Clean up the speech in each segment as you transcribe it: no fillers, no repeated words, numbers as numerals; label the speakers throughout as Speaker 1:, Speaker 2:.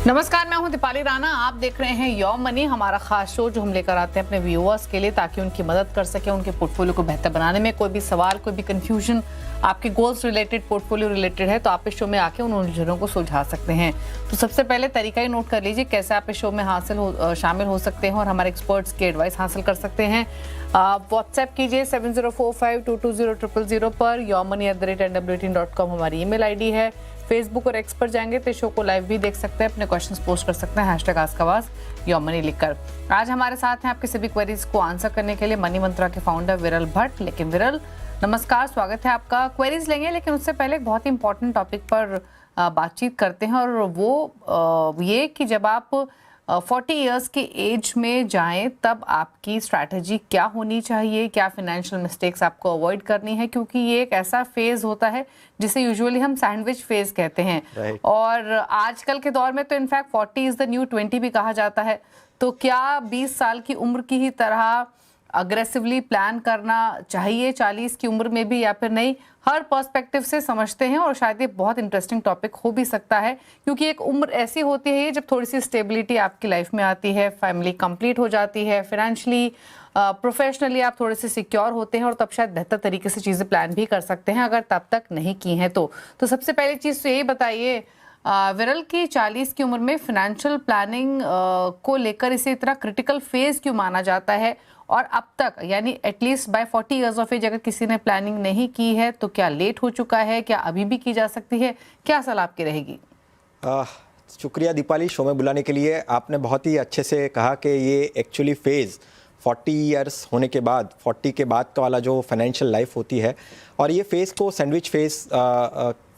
Speaker 1: नमस्कार, मैं हूं दीपाली राणा। आप देख रहे हैं योर मनी, हमारा खास शो जो हम लेकर आते हैं अपने व्यूअर्स के लिए ताकि उनकी मदद कर सके उनके पोर्टफोलियो को बेहतर बनाने में। कोई भी सवाल, कोई भी कंफ्यूजन आपके गोल्स रिलेटेड, पोर्टफोलियो रिलेटेड है तो आप इस शो में आके उन उलझनों को सुलझा सकते हैं। तो सबसे पहले तरीका ही नोट कर लीजिए कैसे आप इस शो में शामिल हो सकते हैं और हमारे एक्सपर्ट्स की एडवाइस हासिल कर सकते हैं। व्हाट्सएप कीजिए 7045220000 पर। yourmoney@nwtin.com हमारी ईमेल आईडी है। फेसबुक और एक्स पर जाएंगे तो शो को लाइव भी देख सकते हैं, अपने क्वेश्चंस पोस्ट कर सकते हैं #आस्क योर मनी लिखकर। आज हमारे साथ हैं आपके सभी क्वेरीज को आंसर करने के लिए मनी मंत्रा के फाउंडर विरल भट्ट। लेकिन विरल, नमस्कार, स्वागत है आपका। क्वेरीज लेंगे लेकिन उससे पहले एक बहुत ही इंपॉर्टेंट टॉपिक पर बातचीत करते हैं और वो ये कि जब आप 40 इयर्स के एज में जाएं तब आपकी स्ट्रैटेजी क्या होनी चाहिए, क्या फाइनेंशियल मिस्टेक्स आपको अवॉइड करनी है, क्योंकि ये एक ऐसा फेज होता है जिसे यूजुअली हम सैंडविच फेज कहते हैं। और आजकल के दौर में तो इनफैक्ट 40 इज द न्यू 20 भी कहा जाता है। तो क्या 20 साल की उम्र की ही तरह अग्रेसिवली प्लान करना चाहिए 40 की उम्र में भी या फिर नहीं? हर पर्सपेक्टिव से समझते हैं और शायद ये बहुत इंटरेस्टिंग टॉपिक हो भी सकता है, क्योंकि एक उम्र ऐसी होती है जब थोड़ी सी स्टेबिलिटी आपकी लाइफ में आती है, फैमिली कंप्लीट हो जाती है, फाइनेंशियली प्रोफेशनली आप थोड़े से सिक्योर होते हैं और तब शायद बेहतर तरीके से चीज़ें प्लान भी कर सकते हैं अगर तब तक नहीं की हैं तो सबसे पहली चीज़ तो यही बताइए विरल की 40 की उम्र में फाइनेंशियल प्लानिंग को लेकर इसे इतना क्रिटिकल फेज क्यों माना जाता है, और अब तक यानी at least by 40 years of age अगर किसी ने प्लानिंग नहीं की है तो क्या लेट हो चुका है, क्या अभी भी की जा सकती है? क्या सलाह आपकी रहेगी?
Speaker 2: शुक्रिया दीपाली, शो में बुलाने के लिए। आपने बहुत ही अच्छे से कहा कि ये एक्चुअली फेज़ 40 इयर्स होने के बाद, 40 के बाद का वाला जो फाइनेंशियल लाइफ होती है, और ये फेज़ को सैंडविच फेज़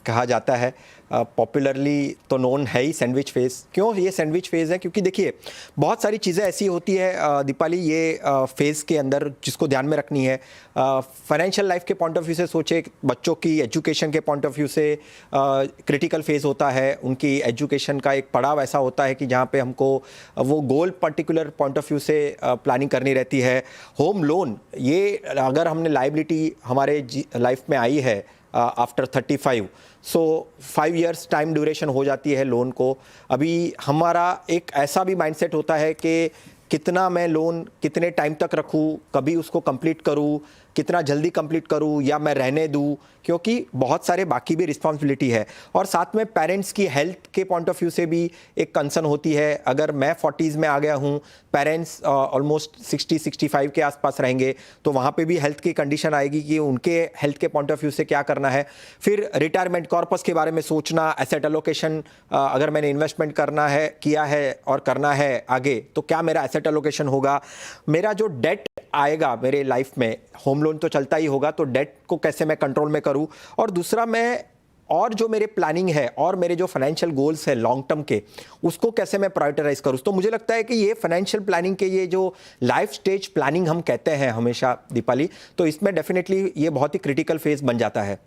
Speaker 2: कहा जाता है। पॉपुलरली तो नोन है ही सैंडविच फेज़। क्यों ये सैंडविच फेज़ है? क्योंकि देखिए बहुत सारी चीज़ें ऐसी होती है दीपाली ये फेज़ के अंदर जिसको ध्यान में रखनी है। फाइनेंशियल लाइफ के पॉइंट ऑफ व्यू से सोचे, बच्चों की एजुकेशन के पॉइंट ऑफ व्यू से क्रिटिकल फेज़ होता है। उनकी एजुकेशन का एक पड़ाव ऐसा होता है कि जहाँ पे हमको वो गोल पर्टिकुलर पॉइंट ऑफ व्यू से प्लानिंग करनी रहती है। होम लोन, ये अगर हमने लाइबिलिटी हमारे लाइफ में आई है आफ्टर 35, सो 5 इयर्स टाइम ड्यूरेशन हो जाती है लोन को। अभी हमारा एक ऐसा भी माइंडसेट होता है कि कितना मैं लोन कितने टाइम तक रखूं, कभी उसको कंप्लीट करूं, कितना जल्दी कंप्लीट करूं या मैं रहने दूं, क्योंकि बहुत सारे बाकी भी रिस्पॉन्सिबिलिटी है। और साथ में पेरेंट्स की हेल्थ के पॉइंट ऑफ व्यू से भी एक कंसर्न होती है। अगर मैं 40s में आ गया हूं, पेरेंट्स ऑलमोस्ट 60-65 के आसपास रहेंगे, तो वहाँ पे भी हेल्थ की कंडीशन आएगी कि उनके हेल्थ के पॉइंट ऑफ व्यू से क्या करना है। फिर रिटायरमेंट कॉर्पस के बारे में सोचना, एसेट एलोकेशन, अगर मैंने इन्वेस्टमेंट करना है, किया है और करना है आगे, तो क्या मेरा एसेट एलोकेशन होगा, मेरा जो डेट आएगा मेरे लाइफ में, होम लोन तो चलता ही होगा, तो डेट को कैसे मैं कंट्रोल में करूं, और दूसरा मैं और जो मेरे प्लानिंग है और मेरे जो फाइनेंशियल गोल्स है लॉन्ग टर्म के, उसको कैसे मैं प्रायोरिटाइज करूं। तो मुझे लगता है कि ये फाइनेंशियल प्लानिंग के ये जो लाइफ स्टेज प्लानिंग हम कहते हैं हमेशा दीपाली, तो इसमें डेफिनेटली ये बहुत ही क्रिटिकल फेज बन जाता है।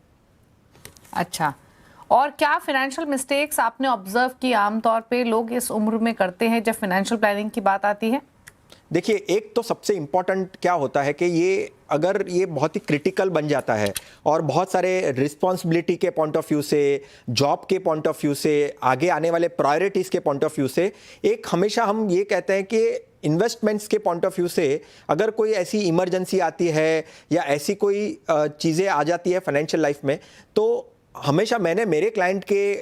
Speaker 1: अच्छा, और क्या फाइनेंशियल मिस्टेक्स आपने ऑब्जर्व की आमतौर पे लोग इस उम्र में करते हैं जब फाइनेंशियल प्लानिंग की बात आती है?
Speaker 2: देखिए, एक तो सबसे इम्पॉर्टेंट क्या होता है कि ये अगर ये बहुत ही क्रिटिकल बन जाता है और बहुत सारे रिस्पॉन्सिबिलिटी के पॉइंट ऑफ व्यू से, जॉब के पॉइंट ऑफ व्यू से, आगे आने वाले प्रायोरिटीज़ के पॉइंट ऑफ व्यू से, एक हमेशा हम ये कहते हैं कि इन्वेस्टमेंट्स के पॉइंट ऑफ व्यू से अगर कोई ऐसी इमरजेंसी आती है या ऐसी कोई चीज़ें आ जाती है फाइनेंशियल लाइफ में, तो हमेशा मैंने मेरे क्लाइंट के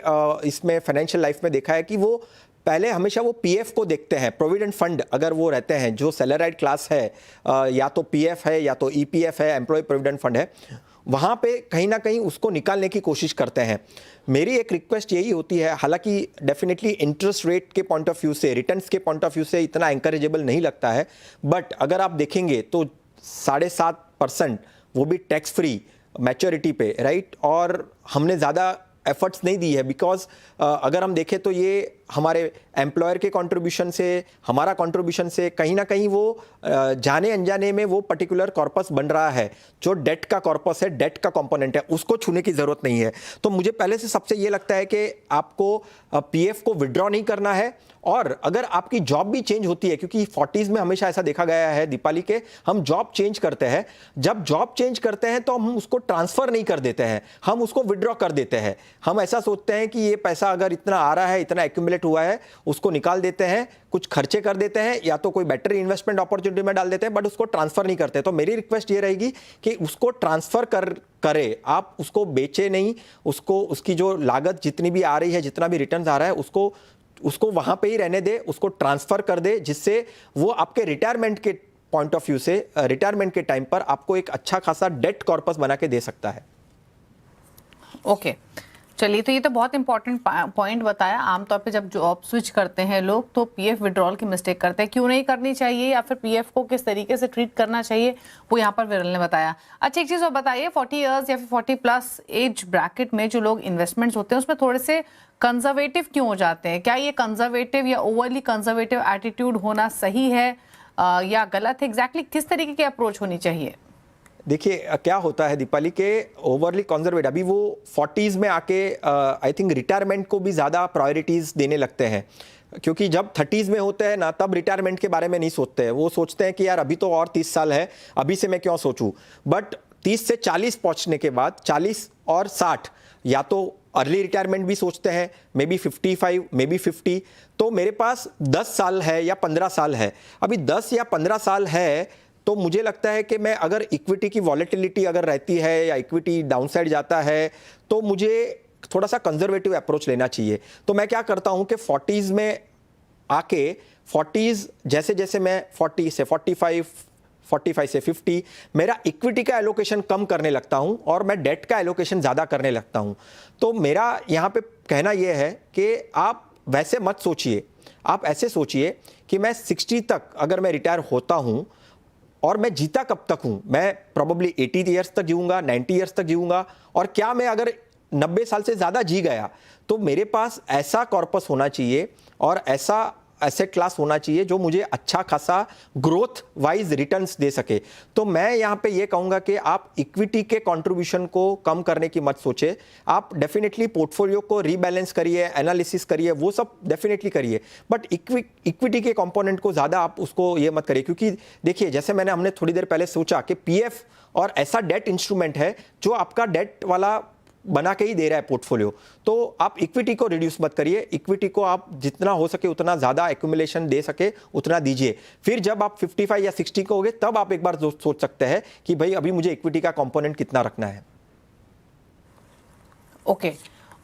Speaker 2: इसमें फाइनेंशियल लाइफ में देखा है कि वो पहले हमेशा वो पीएफ को देखते हैं। प्रोविडेंट फंड अगर वो रहते हैं, जो सैलराइड क्लास है, या तो पीएफ है या तो ईपीएफ है, एम्प्लॉय प्रोविडेंट फंड है, वहाँ पे कहीं ना कहीं उसको निकालने की कोशिश करते हैं। मेरी एक रिक्वेस्ट यही होती है, हालांकि डेफिनेटली इंटरेस्ट रेट के पॉइंट ऑफ व्यू से, रिटर्न्स के पॉइंट ऑफ व्यू से इतना एंकरेजेबल नहीं लगता है, बट अगर आप देखेंगे तो 7.5% वो भी टैक्स फ्री मैच्योरिटी पे, राइट, और हमने ज़्यादा एफर्ट्स नहीं दी है। बिकॉज अगर हम देखें तो ये हमारे एम्प्लॉयर के कंट्रीब्यूशन से, हमारा कंट्रीब्यूशन से कहीं ना कहीं वो जाने अनजाने में वो पर्टिकुलर कॉर्पस बन रहा है। जो डेट का कॉर्पस है, डेट का कंपोनेंट है, उसको छूने की ज़रूरत नहीं है। तो मुझे पहले से सबसे ये लगता है कि आपको पीएफ को विड्रॉ नहीं करना है। और अगर आपकी जॉब भी चेंज होती है, क्योंकि 40s में हमेशा ऐसा देखा गया है दीपाली के, हम जॉब चेंज करते हैं, जब जॉब चेंज करते हैं तो हम उसको ट्रांसफ़र नहीं कर देते हैं, हम उसको विड्रॉ कर देते हैं। हम ऐसा सोचते हैं कि ये पैसा अगर इतना आ रहा है, इतना एक्यूमुलेट हुआ है, उसको निकाल देते हैं, कुछ खर्चे कर देते हैं या तो कोई बेटर इन्वेस्टमेंट अपॉर्चुनिटी में डाल देते हैं, बट उसको ट्रांसफर नहीं करते। तो मेरी रिक्वेस्ट ये रहेगी कि उसको ट्रांसफर करे, आप उसको बेचे नहीं, उसको उसकी जो लागत जितनी भी आ रही है, जितना भी रिटर्न आ रहा है, उसको वहां पे ही रहने दे, उसको ट्रांसफर कर दे, जिससे वो आपके रिटायरमेंट के पॉइंट ऑफ व्यू से, रिटायरमेंट के टाइम पर आपको एक अच्छा खासा डेट कॉर्पस बना के दे सकता है।
Speaker 1: ओके, चलिए, तो ये तो बहुत इंपॉर्टेंट पॉइंट बताया। आमतौर पे जब जॉब स्विच करते हैं लोग तो पीएफ विड्रॉल की मिस्टेक करते हैं, क्यों नहीं करनी चाहिए या फिर पीएफ को किस तरीके से ट्रीट करना चाहिए, वो यहाँ पर विरल ने बताया। अच्छा, एक चीज़ और बताइए, 40 इयर्स या फिर 40+ एज ब्रैकेट में जो लोग इन्वेस्टमेंट्स होते हैं उसमें थोड़े से कंजर्वेटिव क्यों हो जाते हैं? क्या ये कंजर्वेटिव या ओवरली कंजर्वेटिव एटीट्यूड होना सही है या गलत है? एग्जैक्टली किस तरीके की अप्रोच होनी चाहिए?
Speaker 2: देखिए क्या होता है दीपाली के ओवरली कंजर्वेटिव, अभी वो 40s में आके आई थिंक रिटायरमेंट को भी ज़्यादा प्रायोरिटीज़ देने लगते हैं, क्योंकि जब 30s में होते हैं ना तब रिटायरमेंट के बारे में नहीं सोचते हैं। वो सोचते हैं कि यार अभी तो और 30 साल है, अभी से मैं क्यों सोचूं। बट 30 से 40 पहुंचने के बाद 40 और 60 या तो अर्ली रिटायरमेंट भी सोचते हैं, मे बी 55, मे बी 50। तो मेरे पास 10 साल है या 15 साल है, अभी 10 या 15 साल है, तो मुझे लगता है कि मैं अगर इक्विटी की वॉलेटिलिटी अगर रहती है या इक्विटी डाउनसाइड जाता है तो मुझे थोड़ा सा कंजर्वेटिव अप्रोच लेना चाहिए। तो मैं क्या करता हूं कि 40s में आके 40s जैसे जैसे मैं 40 से 45 से 50 मेरा इक्विटी का एलोकेशन कम करने लगता हूं और मैं डेट का एलोकेशन ज़्यादा करने लगता हूं। तो मेरा यहाँ पे कहना यह है कि आप वैसे मत सोचिए, आप ऐसे सोचिए कि मैं 60 तक अगर मैं रिटायर होता हूं और मैं जीता कब तक हूं, मैं प्रोबेबली 80 ईयर्स तक जीऊंगा, 90 ईयर्स तक जीऊंगा, और क्या मैं अगर 90 साल से ज़्यादा जी गया तो मेरे पास ऐसा कॉर्पस होना चाहिए और ऐसा एसेट क्लास होना चाहिए जो मुझे अच्छा खासा ग्रोथ वाइज रिटर्न्स दे सके। तो मैं यहाँ पे ये कहूँगा कि आप इक्विटी के कंट्रीब्यूशन को कम करने की मत सोचे, आप डेफिनेटली पोर्टफोलियो को रीबैलेंस करिए, एनालिसिस करिए, वो सब डेफिनेटली करिए, बट इक्विटी के कंपोनेंट को ज़्यादा आप उसको ये मत करिए। क्योंकि देखिए जैसे हमने थोड़ी देर पहले सोचा कि पीएफ और ऐसा डेट इंस्ट्रूमेंट है जो आपका डेट वाला बना के ही दे रहा है पोर्टफोलियो, तो आप इक्विटी को रिड्यूस मत करिए, इक्विटी को आप जितना हो सके उतना ज़्यादा एक्यूमुलेशन दे सके उतना दीजिए। फिर जब आप 55 या 60 को होगे तब आप एक बार सोच सकते हैं कि भाई अभी मुझे इक्विटी का कंपोनेंट कितना रखना है।
Speaker 1: ओके,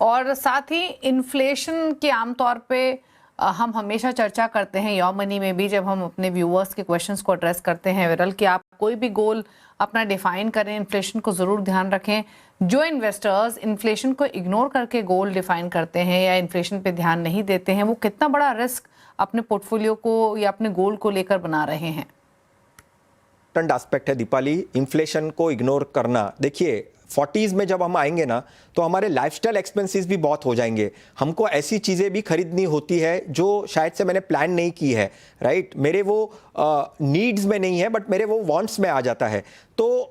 Speaker 1: और साथ ही इन्फ्लेशन के आमतौर पे हम हमेशा चर्चा करते हैं योर मनी में भी, जब हम अपने व्यूअर्स के क्वेश्चंस को एड्रेस करते हैं विरल, कि आप कोई भी गोल अपना डिफाइन करें, इन्फ्लेशन को ज़रूर ध्यान रखें। जो इन्वेस्टर्स इन्फ्लेशन को इग्नोर करके गोल डिफाइन करते हैं या इन्फ्लेशन पे ध्यान नहीं देते हैं, वो कितना बड़ा रिस्क अपने पोर्टफोलियो को या अपने गोल को लेकर बना रहे हैं।
Speaker 2: एस्पेक्ट है दीपाली, इन्फ्लेशन को इग्नोर करना। देखिए 40s में जब हम आएंगे ना तो हमारे लाइफस्टाइल एक्सपेंसेस भी बहुत हो जाएंगे, हमको ऐसी चीज़ें भी खरीदनी होती है जो शायद से मैंने प्लान नहीं की है, राइट। मेरे वो नीड्स में नहीं है बट मेरे वो वांट्स में आ जाता है। तो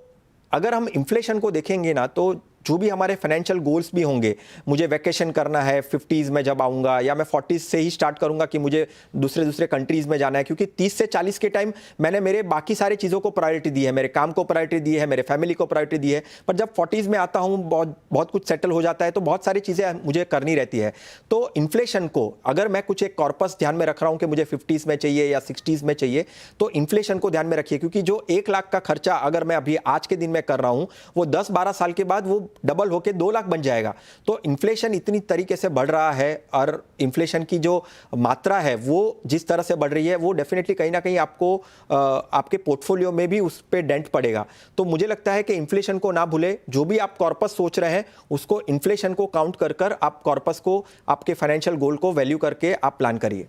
Speaker 2: अगर हम इन्फ्लेशन को देखेंगे ना तो जो भी हमारे फाइनेंशियल गोल्स भी होंगे, मुझे वैकेशन करना है 50s में जब आऊँगा, या मैं 40s से ही स्टार्ट करूँगा कि मुझे दूसरे कंट्रीज़ में जाना है, क्योंकि 30 से 40 के टाइम मैंने मेरे बाकी सारी चीज़ों को प्रायोरिटी दी है, मेरे काम को प्रायोरिटी दी है, मेरे फैमिली को प्रायोरिटी दी है। पर जब 40s में आता हूँ बहुत कुछ सेटल हो जाता है तो बहुत सारी चीज़ें मुझे करनी रहती है। तो इन्फ्लेशन को अगर मैं कुछ एक कॉर्पस ध्यान में रख रहा हूँ कि मुझे 50s में चाहिए या 60s में चाहिए, तो इन्फ्लेशन को ध्यान में रखिए, क्योंकि जो 1 लाख का खर्चा अगर मैं अभी आज के दिन में कर रहा हूँ वो 10-12 साल के बाद वो डबल होके 2 लाख बन जाएगा। तो इन्फ्लेशन इतनी तरीके से बढ़ रहा है और इन्फ्लेशन की जो मात्रा है वो जिस तरह से बढ़ रही है वो डेफिनेटली कहीं ना कहीं आपको आपके पोर्टफोलियो में भी उस पे डेंट पड़ेगा। तो मुझे लगता है कि इन्फ्लेशन को ना भूले, जो भी आप कॉर्पस सोच रहे हैं उसको इन्फ्लेशन को काउंट कर कर आप कॉर्पस को, आपके फाइनेंशियल गोल को वैल्यू करके आप प्लान करिए।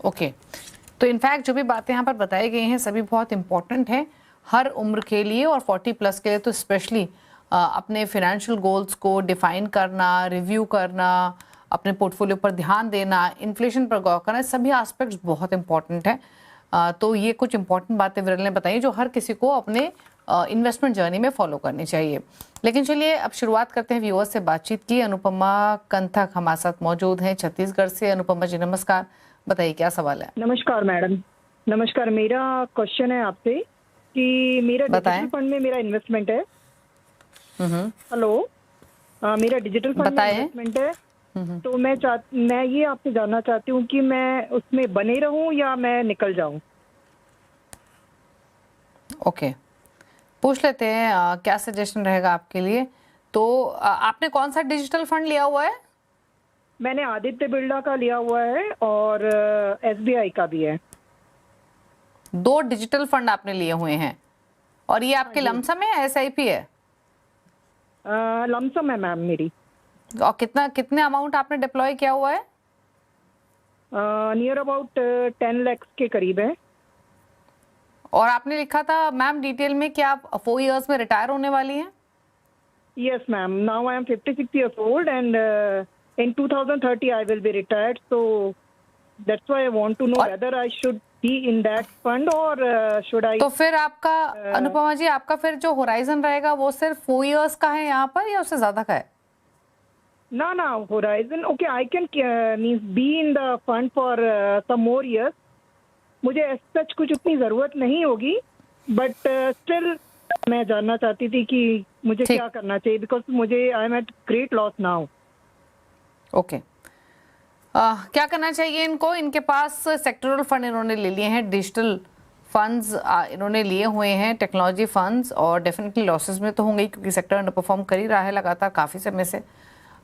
Speaker 1: ओके, तो इनफैक्ट जो भी बातें यहाँ पर बताई गई हैं सभी बहुत इंपॉर्टेंट हैं हर उम्र के लिए, और 40+ के लिए तो स्पेशली अपने फाइनेंशियल गोल्स को डिफाइन करना, रिव्यू करना, अपने पोर्टफोलियो पर ध्यान देना, इन्फ्लेशन पर गौर करना, सभी एस्पेक्ट्स बहुत इंपॉर्टेंट है। तो ये कुछ इंपॉर्टेंट बातें विरल ने बताई जो हर किसी को अपने इन्वेस्टमेंट जर्नी में फॉलो करनी चाहिए। लेकिन चलिए अब शुरुआत करते हैं व्यूअर्स से बातचीत की। अनुपमा कंथक हमारे साथ मौजूद हैं छत्तीसगढ़ से। अनुपमा जी नमस्कार, बताइए क्या सवाल है।
Speaker 3: नमस्कार मैडम, नमस्कार। मेरा क्वेश्चन है आपसे कि मेरा डिजिटल फंड में मेरा इन्वेस्टमेंट है। हेलो, मेरा डिजिटल फंड में
Speaker 1: बताएं।
Speaker 3: इन्वेस्टमेंट है, तो मैं ये आपसे जानना चाहती हूँ कि मैं उसमें बने रहूँ या मैं निकल जाऊँ।
Speaker 1: ओके, पूछ लेते हैं क्या सजेशन रहेगा आपके लिए। तो आपने कौन सा डिजिटल फंड लिया हुआ है?
Speaker 3: मैंने आदित्य बिरला का लिया हुआ है और SBI का भी है।
Speaker 1: 2 डिजिटल फंड आपने लिए हुए हैं, और ये आपके
Speaker 3: जी।
Speaker 1: लमसम है SIP है?
Speaker 3: लमसम है मैम मेरी।
Speaker 1: और कितने अमाउंट आपने डिप्लॉय किया हुआ है?
Speaker 3: नियर अबाउट 10 लाख के करीब है।
Speaker 1: और आपने लिखा था मैम डिटेल में कि आप 4 इयर्स में रिटायर होने वाली हैं।
Speaker 3: Yes, ma'am. Now I am 56 years old, and in 2030 I will be retired. So that's why I want to know
Speaker 1: और-
Speaker 3: whether I should be in that fund or should I?
Speaker 1: तो फिर आपका अनुपमा जी, आपका फिर जो होराइजन रहेगा वो सिर्फ 4 इयर्स का है यहाँ पर, या उससे ज्यादा का है?
Speaker 3: No, Horizon. Okay, I can means be in the fund for some more years. मुझे सच कुछ उतनी जरूरत नहीं होगी, बट स्टिल मैं जानना चाहती थी कि मुझे
Speaker 1: ठीक।
Speaker 3: क्या करना चाहिए, बिकॉज मुझे I am at great loss now.
Speaker 1: Okay, क्या करना चाहिए इनको? इनके पास सेक्टरल फंड इन्होंने ले लिए हैं, डिजिटल फंड्स इन्होंने लिए हुए हैं, टेक्नोलॉजी फंड्स, और डेफिनेटली लॉसेस में तो होंगे ही क्योंकि सेक्टर अंडर परफॉर्म कर ही रहा है लगातार काफ़ी समय से।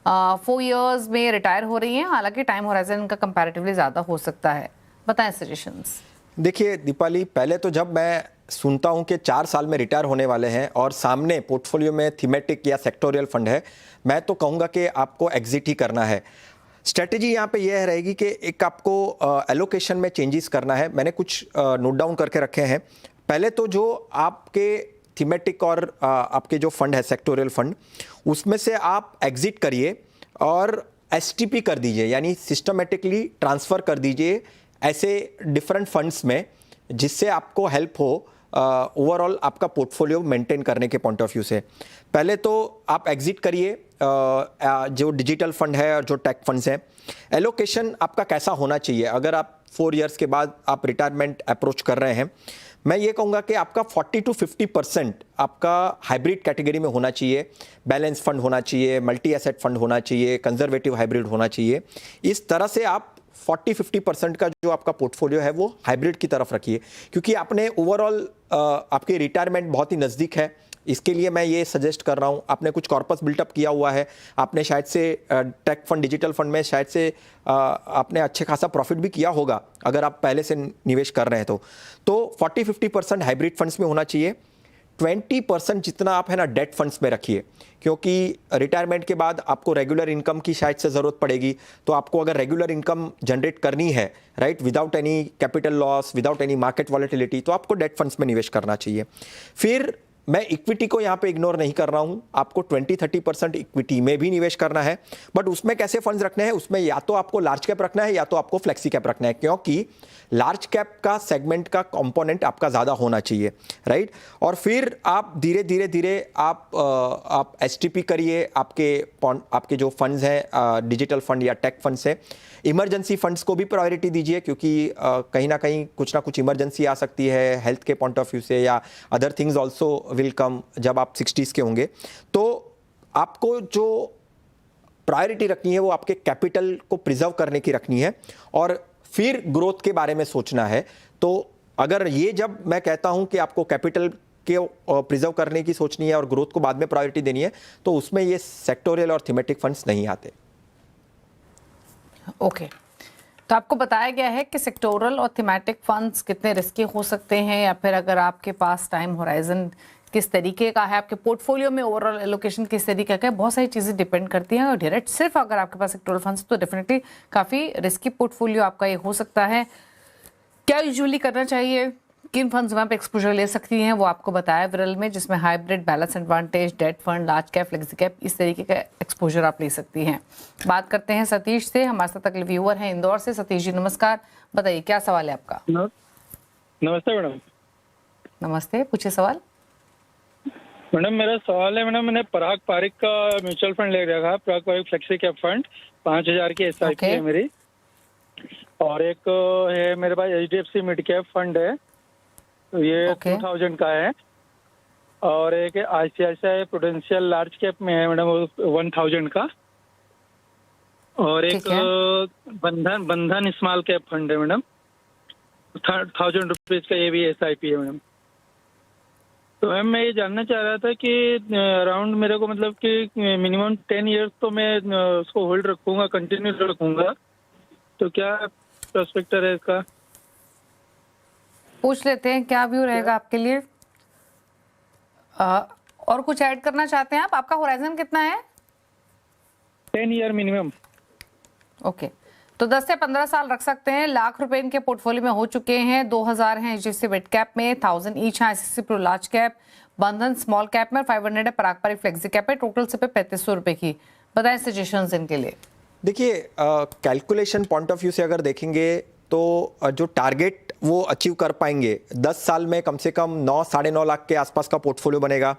Speaker 1: 4 इयर्स में रिटायर हो रही हैं, हालांकि टाइम होराइजन इनका कंपैरेटिवली ज़्यादा हो सकता है। बताएं सजेशंस।
Speaker 2: देखिए दीपाली, पहले तो जब मैं सुनता हूं कि 4 साल में रिटायर होने वाले हैं और सामने पोर्टफोलियो में थीमेटिक या सेक्टोरियल फंड है, मैं तो कहूँगा कि आपको एग्जिट ही करना है। स्ट्रेटजी यहाँ पे यह रहेगी कि एक आपको एलोकेशन में चेंजेस करना है। मैंने कुछ नोट डाउन करके रखे हैं। पहले तो जो आपके थीमेटिक और आपके जो फंड है सेक्टोरियल फंड, उसमें से आप एग्जिट करिए और STP कर दीजिए, यानी सिस्टमेटिकली ट्रांसफ़र कर दीजिए ऐसे डिफरेंट फंड्स में, जिससे आपको हेल्प हो ओवरऑल आपका पोर्टफोलियो मेंटेन करने के पॉइंट ऑफ व्यू से। पहले तो आप एग्जिट करिए जो डिजिटल फंड है और जो टेक फंड्स हैं। एलोकेशन आपका कैसा होना चाहिए? अगर आप 4 इयर्स के बाद आप रिटायरमेंट अप्रोच कर रहे हैं, मैं ये कहूँगा कि आपका 40 to 50% आपका हाइब्रिड कैटेगरी में होना चाहिए। बैलेंस फंड होना चाहिए, मल्टी एसेट फंड होना चाहिए, कंजर्वेटिव हाइब्रिड होना चाहिए। इस तरह से आप 40-50% का जो आपका पोर्टफोलियो है वो हाइब्रिड की तरफ रखिए, क्योंकि आपने ओवरऑल आपकी रिटायरमेंट बहुत ही नज़दीक है। इसके लिए मैं ये सजेस्ट कर रहा हूँ, आपने कुछ कॉर्पस बिल्टअप किया हुआ है, आपने शायद से टेक फंड डिजिटल फंड में शायद से आपने अच्छे खासा प्रॉफिट भी किया होगा अगर आप पहले से निवेश कर रहे हैं तो 40-50% हाइब्रिड फंड्स में होना चाहिए। 20% जितना आप है ना डेट फंड्स में रखिए, क्योंकि रिटायरमेंट के बाद आपको रेगुलर इनकम की शायद से ज़रूरत पड़ेगी। तो आपको अगर रेगुलर इनकम जनरेट करनी है, right, without any capital loss, without any market volatility, तो आपको डेट फंड्स में निवेश करना चाहिए। फिर मैं इक्विटी को यहाँ पे इग्नोर नहीं कर रहा हूँ, आपको 20-30% इक्विटी में भी निवेश करना है। बट उसमें कैसे फंड्स रखने हैं? उसमें या तो आपको लार्ज कैप रखना है या तो आपको फ्लेक्सी कैप रखना है, क्योंकि लार्ज कैप का सेगमेंट का कंपोनेंट आपका ज़्यादा होना चाहिए, राइट। और फिर आप धीरे धीरे आप STP करिए आपके जो फंड्स हैं डिजिटल फंड या टेक फंड्स हैं। इमरजेंसी फंड्स को भी प्रायोरिटी दीजिए, क्योंकि कहीं ना कहीं कुछ ना कुछ इमरजेंसी आ सकती है हेल्थ के पॉइंट ऑफ व्यू से, या other things also will come जब आप 60s के होंगे। तो आपको जो प्रायोरिटी रखनी है वो आपके कैपिटल को प्रिजर्व करने की रखनी है, और फिर ग्रोथ के बारे में सोचना है। तो अगर ये जब मैं कहता हूं कि आपको कैपिटल के प्रिजर्व करने की सोचनी है और ग्रोथ को बाद में प्रायोरिटी देनी है, तो उसमें ये सेक्टोरियल और थीमेटिक फंड्स नहीं आते।
Speaker 1: ओके, तो आपको बताया गया है कि सेक्टोरल और थीमेटिक फंड्स कितने रिस्की हो सकते हैं, या फिर अगर आपके पास टाइम होराइजन किस तरीके का है, आपके पोर्टफोलियो में ओवरऑल एलोकेशन किस तरीके का है, बहुत सारी चीज़ें डिपेंड करती हैं। और डायरेक्ट सिर्फ अगर आपके पास सेक्टोरल फंड्स तो डेफिनेटली काफ़ी रिस्की पोर्टफोलियो आपका ये हो सकता है। क्या यूजुअली करना चाहिए, किन फंड्स में आप एक्सपोजर ले सकती हैं, वो आपको बताया विरल में, जिसमें hybrid, balance advantage, debt fund, large cap, flexi cap, इस तरीके का एक्सपोजर आप ले सकती हैं। बात करते हैं सतीश से, हमारे साथ अगले व्यूअर हैं इंदौर से। सतीश जी नमस्कार, बताइए क्या सवाल है आपका?
Speaker 4: नमस्ते मैडम।
Speaker 1: नमस्ते, पूछिए सवाल।
Speaker 4: मैडम मेरा सवाल है, मैडम मैंने पराग पारिक का म्यूचुअल फंड ले रखा है, पराग पारिक फ्लेक्सी कैप फंड, 5000 की SIP है मेरी, और एक है मेरे पास HDFC मिड कैप फंड है, तो ये 2000 का है। और एक ICICI प्रूडेंशियल लार्ज कैप में है मैडम, 1000 का। और एक
Speaker 1: ठीक है।
Speaker 4: बंधन स्मॉल कैप फंड है मैडम, 1000 रुपीज का, ये भी SIP है मैडम। तो मैम मैं ये जानना चाह रहा था कि अराउंड मेरे को मतलब कि मिनिमम 10 इयर्स तो मैं उसको होल्ड रखूंगा, कंटिन्यू रखूंगा, तो क्या प्रोस्पेक्टर है इसका?
Speaker 1: पूछ लेते हैं क्या व्यू रहेगा आपके लिए। और कुछ ऐड करना चाहते हैं आप? आपका होराइजन कितना है?
Speaker 4: 10 ईयर मिनिमम।
Speaker 1: ओके, तो 10 से 15 साल रख सकते हैं। लाख रुपए इनके पोर्टफोलियो में हो चुके हैं। 2000 हैं HDFC मिड कैप में, 1000 ईच है ICICI प्रो लार्ज कैप, बंधन स्मॉल कैप में, 500 है परागपारी फ्लेक्सी कैप है। टोटल से पे 3500 रुपए की। बताएं सजेशंस इनके लिए।
Speaker 2: देखिए, कैलकुलेशन पॉइंट ऑफ व्यू से अगर देखेंगे तो जो टारगेट वो अचीव कर पाएंगे 10 साल में कम से कम 9 साढ़े 9 लाख के आसपास का पोर्टफोलियो बनेगा।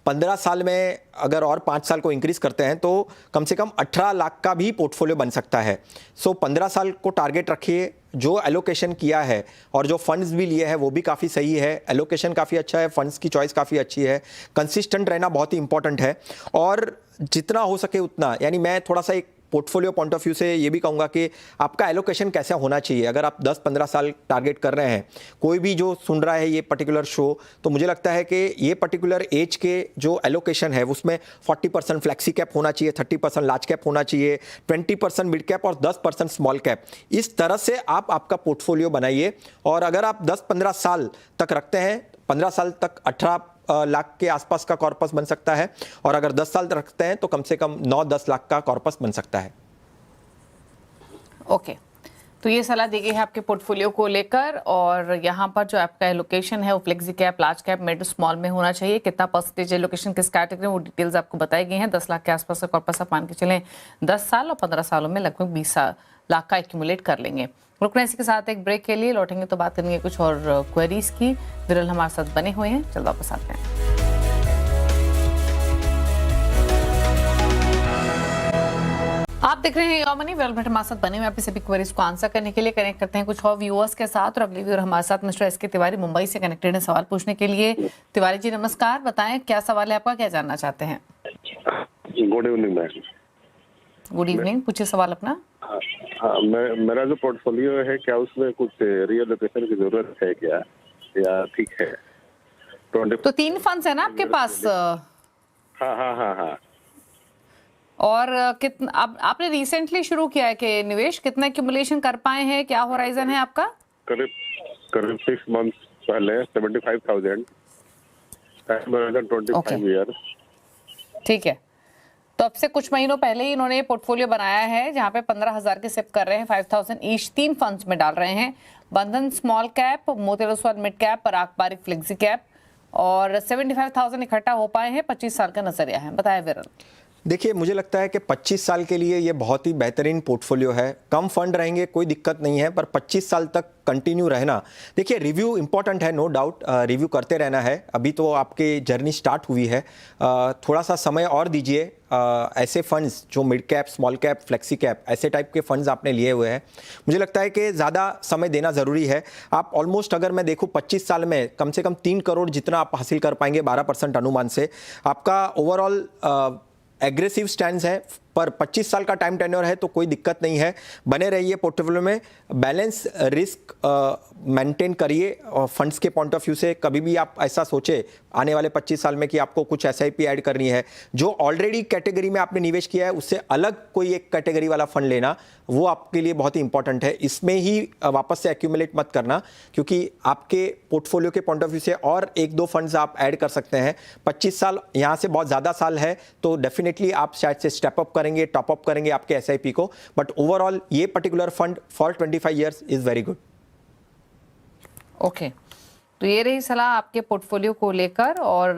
Speaker 2: 15 साल में अगर और 5 साल को इंक्रीज करते हैं तो कम से कम 18 लाख का भी पोर्टफोलियो बन सकता है। सो 15 साल को टारगेट रखिए। जो एलोकेशन किया है और जो फंड्स भी लिए हैं वो भी काफ़ी सही है। एलोकेशन काफ़ी अच्छा है, फंड्स की चॉइस काफ़ी अच्छी है। कंसिस्टेंट रहना बहुत ही इंपॉर्टेंट है और जितना हो सके उतना, यानी मैं थोड़ा सा एक पोर्टफोलियो पॉइंट ऑफ व्यू से ये भी कहूँगा कि आपका एलोकेशन कैसा होना चाहिए। अगर आप 10-15 साल टारगेट कर रहे हैं, कोई भी जो सुन रहा है ये पर्टिकुलर शो, तो मुझे लगता है कि ये पर्टिकुलर एज के जो एलोकेशन है उसमें 40% फ्लेक्सी कैप होना चाहिए, 30% लार्ज कैप होना चाहिए, 20% मिड कैप और 10% स्मॉल कैप। इस तरह से आप आपका पोर्टफोलियो बनाइए और अगर आप 10-15 साल तक रखते हैं, 15 साल तक 18 लाख के आसपास का कॉर्पस बन सकता है और अगर 10 साल रखते हैं तो कम से कम 9-10 लाख का कॉर्पस बन सकता है।
Speaker 1: ओके, तो ये सलाह दी गई है आपके पोर्टफोलियो को लेकर। और यहाँ पर जो आपका एलोकेशन है वो flexi cap, large cap, mid, small में होना चाहिए। कितना परसेंटेज एलोकेशन किस कैटेगरी में, वो डिटेल्स आपको बताई गई हैं। 10 लाख के आसपास का कॉर्पस आप मान के चलें 10 साल और 15 सालों में लगभग 20 लाख का एक्यूमुलेट कर लेंगे। रुकना इसी के साथ एक ब्रेक के लिए, लौटेंगे तो बात करेंगे कुछ और क्वेरीज की। विरल हमारे साथ बने हुए हैं, चल वापस आते हैं। आप देख रहे हैं योर मनी। विरल भट्ट हमारे साथ बने हुए, आप सभी क्वेरीज को आंसर करने के लिए कनेक्ट करते हैं कुछ और व्यूअर्स के साथ। और अगले व्यूअर हमारे साथ मिस्टर SK तिवारी मुंबई से कनेक्टेड है सवाल पूछने के लिए। तिवारी जी नमस्कार, बताएं क्या सवाल है आपका, क्या जानना चाहते हैं?
Speaker 5: Good evening ma'am.
Speaker 1: Good evening, पूछिए सवाल अपना।
Speaker 5: हाँ, मेरा जो पोर्टफोलियो है क्या उसमें कुछ रीएलोकेशन की जरूरत है क्या, या ठीक है?
Speaker 1: तो 3 फंड्स है ना आपके पास?
Speaker 5: हाँ।
Speaker 1: और कितना अब आपने रिसेंटली शुरू किया है कि निवेश, कितना एक्यूमुलेशन कर पाए हैं, क्या होराइजन है आपका?
Speaker 5: करीब 6 मंथ्स पहले 75,000, 25 ईयर।
Speaker 1: ठीक है, तो अब से कुछ महीनों पहले ही इन्होंने पोर्टफोलियो बनाया है जहां पे 15,000 के सिप कर रहे हैं, 5,000 ईच 3 फंड्स में डाल रहे हैं। बंधन small cap, Motilal Oswal mid cap, परागपारी flexi cap, और 75,000 इकट्ठा हो पाए हैं। 25 साल का नजरिया है, बताया विरल।
Speaker 2: देखिए, मुझे लगता है कि 25 साल के लिए ये बहुत ही बेहतरीन पोर्टफोलियो है। कम फंड रहेंगे कोई दिक्कत नहीं है, पर 25 साल तक कंटिन्यू रहना। देखिए, रिव्यू इंपॉर्टेंट है, नो डाउट, रिव्यू करते रहना है। अभी तो आपकी जर्नी स्टार्ट हुई है, थोड़ा सा समय और दीजिए। ऐसे फंड्स जो mid cap, small cap, flexi cap, ऐसे टाइप के फंड्स आपने लिए हुए हैं, मुझे लगता है कि ज़्यादा समय देना ज़रूरी है। आप ऑलमोस्ट, अगर मैं देखूँ 25 साल में कम से कम 3 करोड़ जितना आप हासिल कर पाएंगे 12% अनुमान से। आपका ओवरऑल एग्रेसिव स्टैंड है, पर 25 साल का टाइम टेन्योर है तो कोई दिक्कत नहीं है। बने रहिए पोर्टफोलियो में, बैलेंस रिस्क मेंटेन करिए। और फंड्स के पॉइंट ऑफ व्यू से कभी भी आप ऐसा सोचे आने वाले 25 साल में कि आपको कुछ SIP ऐड करनी है, जो ऑलरेडी कैटेगरी में आपने निवेश किया है उससे अलग कोई एक कैटेगरी वाला फंड लेना, वो आपके लिए बहुत ही इंपॉर्टेंट है। इसमें ही वापस से एक्यूमुलेट मत करना, क्योंकि आपके पोर्टफोलियो के पॉइंट ऑफ व्यू से और 1-2 फंड्स आप ऐड कर सकते हैं। 25 साल यहाँ से बहुत ज़्यादा साल है, तो डेफिनेटली आप शायद से स्टेप अप करेंगे, टॉप अप करेंगे आपके SIP को। बट ओवरऑल ये particular fund for 25 years is very good.
Speaker 1: Okay, तो ये रही सलाह आपके पोर्टफोलियो को लेकर। और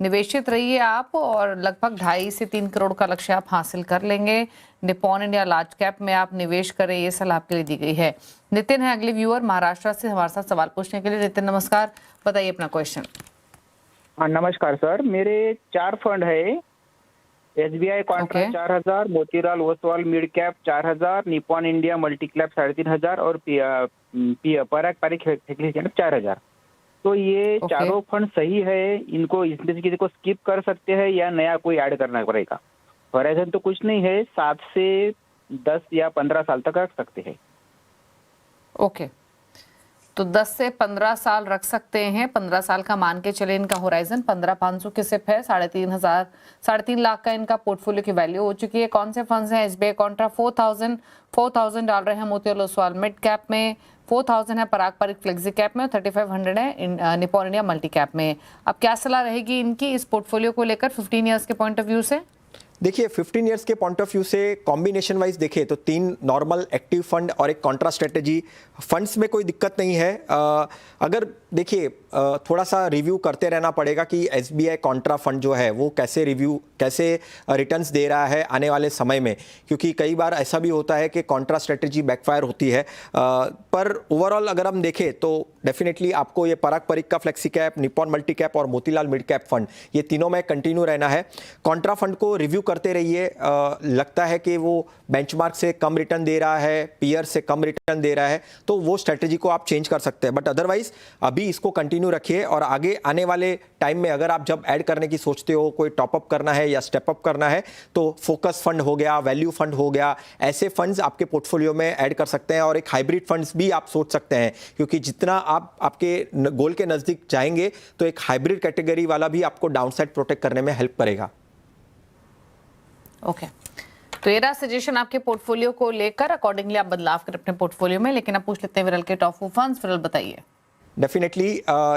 Speaker 1: निवेशित रहिए आप, और लगभग 2.5 से 3 करोड़ का लक्ष्य आप हासिल कर लेंगे। निपॉन इंडिया लार्ज कैप में आप निवेश करें, ये सलाह आपके लिए दी गई है। नितिन है अगले व्यूअर महाराष्ट्र से हमारे साथ सवाल पूछने के लिए। नितिन नमस्कार, बताइए अपना क्वेश्चन।
Speaker 6: हाँ नमस्कार सर, मेरे 4 फंड है। SBI Contra 4,000, Motilal Oswal mid cap 4,000, Nippon India multi cap 3,500 और पराग पारिक 4,000। तो ये
Speaker 1: Okay.
Speaker 6: चारों फंड सही है, इनको इसमें से किसी को स्किप कर सकते हैं या नया कोई ऐड करना पड़ेगा? होराइजन तो कुछ नहीं है, 7 से 10 या 15 साल तक रख सकते हैं।
Speaker 1: ओके, तो 10 से 15 साल रख सकते हैं। 15 साल का मान के चले इनका होराइजन। 15,500 की सिप है, 3.5 लाख का इनका पोर्टफोलियो की वैल्यू हो चुकी है। कौन से फंड्स हैं? एसबीआई कॉन्ट्रा 4,000 डाल रहे हैं मोतीलाल ओसवाल मिड कैप में, 4,000 है पराग पारिक फ्लेक्सी कैप में और 3,500 है निपॉन इंडिया मल्टी कैप में। अब क्या सलाह रहेगी इनकी इस पोर्टफोलियो को लेकर 15 ईयर्स के पॉइंट ऑफ व्यू से?
Speaker 2: देखिए 15 इयर्स के पॉइंट ऑफ व्यू से कॉम्बिनेशन वाइज देखें तो 3 नॉर्मल एक्टिव फंड और एक कॉन्ट्रा स्ट्रेटेजी, फंड्स में कोई दिक्कत नहीं है। अगर देखिए थोड़ा सा रिव्यू करते रहना पड़ेगा कि एसबीआई कॉन्ट्रा फंड जो है वो कैसे रिटर्न्स दे रहा है आने वाले समय में, क्योंकि कई बार ऐसा भी होता है कि कॉन्ट्रा स्ट्रेटेजी बैकफायर होती है। पर ओवरऑल अगर हम देखें तो डेफिनेटली आपको ये पराग परिक का flexi cap, Nippon multi cap और मोतीलाल मिड कैप फंड, ये तीनों में कंटिन्यू रहना है। कॉन्ट्रा फंड को रिव्यू करते रहिए। लगता है कि वो बेंचमार्क से कम रिटर्न दे रहा है, पीयर से कम रिटर्न दे रहा है, तो वो स्ट्रेटेजी को आप चेंज कर सकते हैं। बट अदरवाइज अभी इसको कंटिन्यू रखिए और आगे आने वाले टाइम में अगर आप जब ऐड करने की सोचते हो, कोई टॉपअप करना है या स्टेप अप करना है, तो फोकस फंड हो गया, वैल्यू फंड हो गया, ऐसे फंड्स आपके पोर्टफोलियो में ऐड कर सकते हैं। और एक हाइब्रिड फंड्स भी आप सोच सकते हैं, क्योंकि जितना आप आपके गोल के नज़दीक जाएंगे तो एक हाइब्रिड कैटेगरी वाला भी आपको डाउनसाइड प्रोटेक्ट करने में हेल्प करेगा।
Speaker 1: ओके, तो ये रहा सजेशन आपके पोर्टफोलियो को लेकर। अकॉर्डिंगली आप बदलाव करें अपने पोर्टफोलियो में। लेकिन अब पूछ लेते हैं विरल के टॉप 4 फंड्स। विरल बताइए।
Speaker 2: डेफिनेटली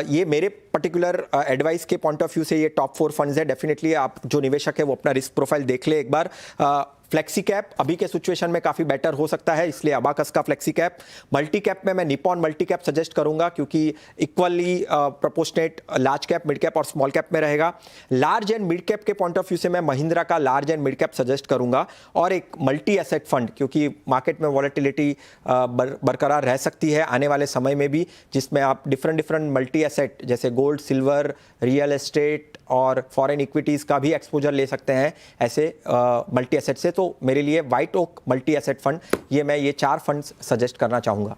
Speaker 2: ये मेरे पर्टिकुलर एडवाइस के पॉइंट ऑफ व्यू से ये टॉप 4 फंड्स है। डेफिनेटली आप जो निवेशक है वो अपना रिस्क प्रोफाइल देख ले एक बार। फ्लेक्सी कैप अभी के सिचुएशन में काफ़ी बेटर हो सकता है, इसलिए अबाकस का फ्लेक्सी कैप। मल्टी कैप में मैं निपॉन मल्टी कैप सजेस्ट करूंगा, क्योंकि equally proportionate large cap, mid cap और स्मॉल कैप में रहेगा। लार्ज एंड मिड कैप के पॉइंट ऑफ व्यू से मैं महिंद्रा का large and mid cap suggest करूंगा, और एक मल्टी एसेट फंड, क्योंकि मार्केट में वॉलेटिलिटी बरकरार रह सकती है आने वाले समय में भी, जिसमें आप डिफरेंट मल्टी एसेट जैसे गोल्ड, सिल्वर, रियल एस्टेट और फॉरेन इक्विटीज़ का भी एक्सपोजर ले सकते हैं ऐसे मल्टी एसेट से। तो मेरे लिए White Oak multi asset fund, ये मैं ये 4 फंड्स सजेस्ट करना चाहूँगा।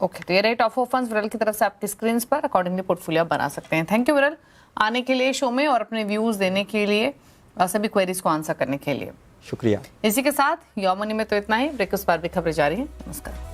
Speaker 1: ओके, तो ये रहे टॉप 4 फंड्स विरल की तरफ से आपकी स्क्रीन पर। अकॉर्डिंगली पोर्टफोलियो बना सकते हैं। थैंक यू विरल आने के लिए शो में और अपने व्यूज़ देने के लिए और सभी क्वेरीज को आंसर करने के लिए।
Speaker 2: शुक्रिया।
Speaker 1: इसी के साथ यो मनी में तो इतना ही। ब्रेक उस पर भी खबरें जारी हैं। नमस्कार।